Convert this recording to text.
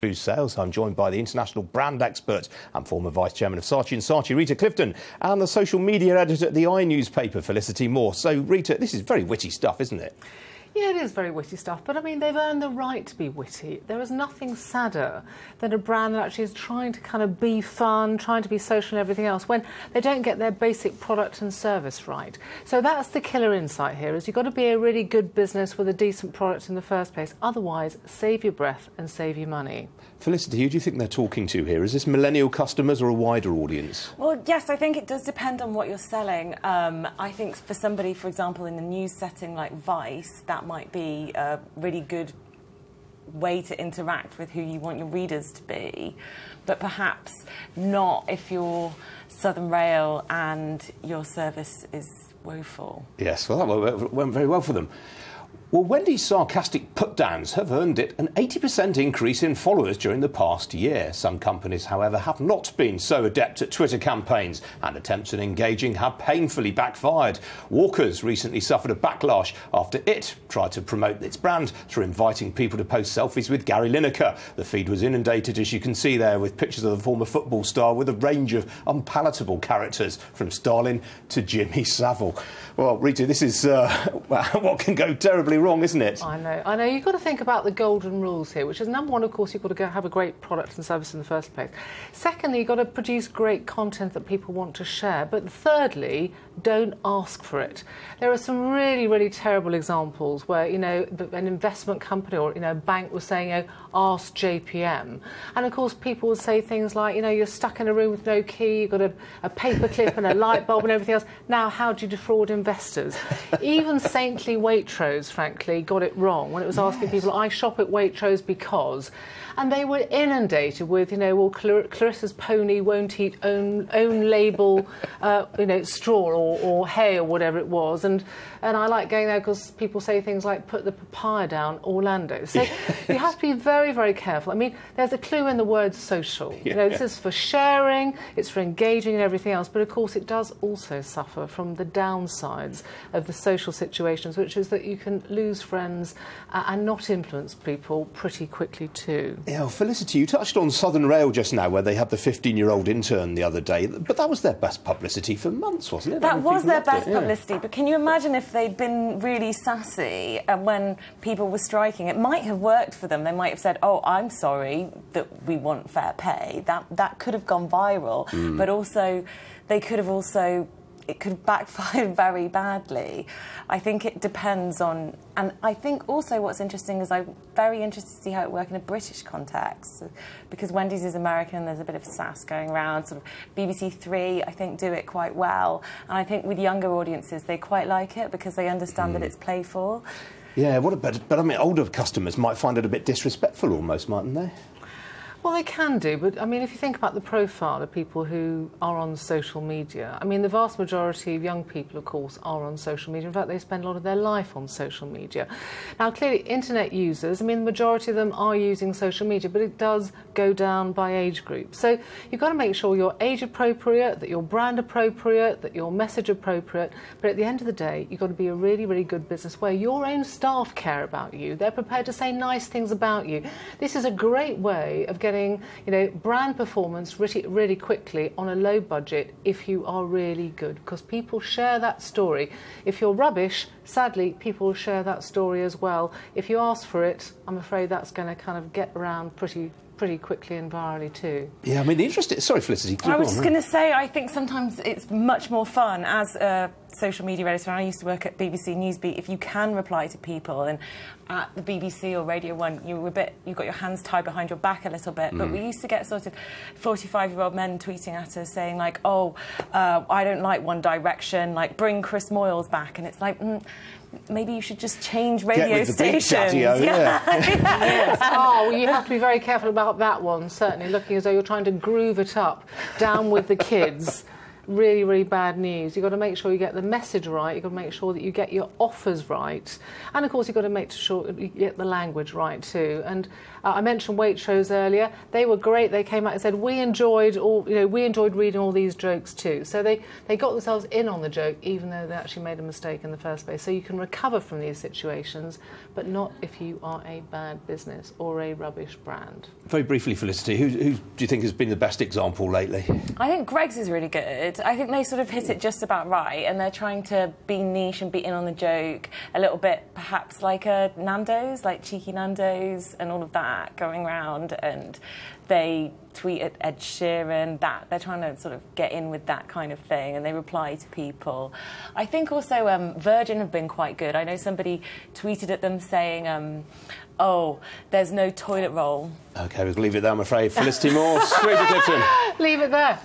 Boost Sales. I'm joined by the international brand expert and former vice chairman of Saatchi & Saatchi, Rita Clifton, and the social media editor at the newspaper, Felicity Moore. So, Rita, this is very witty stuff, isn't it? Yeah, it is very witty stuff, but I mean, they've earned the right to be witty. There is nothing sadder than a brand that actually is trying to kind of be fun, trying to be social and everything else, when they don't get their basic product and service right. So that's the killer insight here, is you've got to be a really good business with a decent product in the first place. Otherwise, save your breath and save your money. Felicity, who do you think they're talking to here? Is this millennial customers or a wider audience? Well, yes, I think it does depend on what you're selling. I think for somebody, for example, in the news setting like Vice, that might be a really good way to interact with who you want your readers to be, but perhaps not if you're Southern Rail and your service is woeful. Yes, well, that went very well for them. Well, Wendy's sarcastic put-downs have earned it an 80% increase in followers during the past year. Some companies, however, have not been so adept at Twitter campaigns, and attempts at engaging have painfully backfired. Walker's recently suffered a backlash after it tried to promote its brand through inviting people to post selfies with Gary Lineker. The feed was inundated, as you can see there, with pictures of the former football star with a range of unpalatable characters, from Stalin to Jimmy Savile. Well, Rita, this is what can go terribly wrong, isn't it? I know. You've got to think about the golden rules here, which is, number one, of course, you've got to have a great product and service in the first place. Secondly, you've got to produce great content that people want to share. But thirdly, don't ask for it. There are some really, really terrible examples where, you know, an investment company or, you know, a bank was saying, you know, ask JPM. And, of course, people would say things like, you know, you're stuck in a room with no key, you've got a paper clip and a light bulb and everything else. Now, how do you defraud investors? Even saintly Waitrose, frankly, got it wrong when it was asking people, I shop at Waitrose because... And they were inundated with, you know, well, Clarissa's pony won't eat own label, you know, straw or hay or whatever it was. And I like going there because people say things like, put the papaya down, Orlando. So you have to be very, very careful. I mean, there's a clue in the word social. You know, this is for sharing, it's for engaging and everything else. But, of course, it does also suffer from the downsides of the social situations, which is that you can lose friends and not influence people pretty quickly too. Yeah, well, Felicity, you touched on Southern Rail just now, where they had the 15-year-old intern the other day, but that was their best publicity for months, wasn't it? That was their best publicity, but can you imagine if they'd been really sassy when people were striking? It might have worked for them. They might have said, oh, I'm sorry that we want fair pay. That could have gone viral, but also they could have also... it could have backfired very badly. I think it depends on... And I think also what's interesting is I'm very interested to see how it works in a British context, because Wendy's is American, there's a bit of sass going around. Sort of BBC Three, I think, do it quite well. And I think with younger audiences, they quite like it because they understand that it's playful. Yeah, but I mean, older customers might find it a bit disrespectful almost, mightn't they? Well, they can do, but, I mean, if you think about the profile of people who are on social media, I mean, the vast majority of young people, of course, are on social media. In fact, they spend a lot of their life on social media. Now, clearly, internet users, I mean, the majority of them are using social media, but it does go down by age group. So you've got to make sure you're age appropriate, that you're brand appropriate, that you're message appropriate, but at the end of the day, you've got to be a really, really good business where your own staff care about you. They're prepared to say nice things about you. This is a great way of getting, you know, brand performance really quickly on a low budget if you are really good, because people share that story. If you're rubbish, sadly, people will share that story as well. If you ask for it, I'm afraid that's going to kind of get around pretty quickly and virally too. Yeah, I mean, the interesting... Sorry, Felicity. I was just going to say, I think sometimes it's much more fun as a social media editor, and I used to work at BBC Newsbeat, if you can reply to people, and at the BBC or Radio 1, you got your hands tied behind your back a little bit, but we used to get sort of 45-year-old men tweeting at us saying, like, oh, I don't like One Direction, like, bring Chris Moyles back, and it's like... maybe you should just change radio stations. Yes. Oh, well, you have to be very careful about that one, certainly, looking as though you're trying to groove it up, down with the kids. really, really bad news. You've got to make sure you get the message right. You've got to make sure that you get your offers right. And, of course, you've got to make sure you get the language right, too. And I mentioned Waitrose earlier. They were great. They came out and said, we enjoyed reading all these jokes, too. So they got themselves in on the joke, even though they actually made a mistake in the first place. So you can recover from these situations, but not if you are a bad business or a rubbish brand. Very briefly, Felicity, who do you think has been the best example lately? I think Greggs is really good. I think they sort of hit it just about right, and they're trying to be niche and be in on the joke a little bit, perhaps like a Nando's, like Cheeky Nando's and all of that going round, and they tweet at Ed Sheeran, that they're trying to sort of get in with that kind of thing, and they reply to people. I think also Virgin have been quite good. I know somebody tweeted at them saying, oh, there's no toilet roll. OK, we'll leave it there, I'm afraid. Felicity Moore, Scrooge Tipton. Leave it there.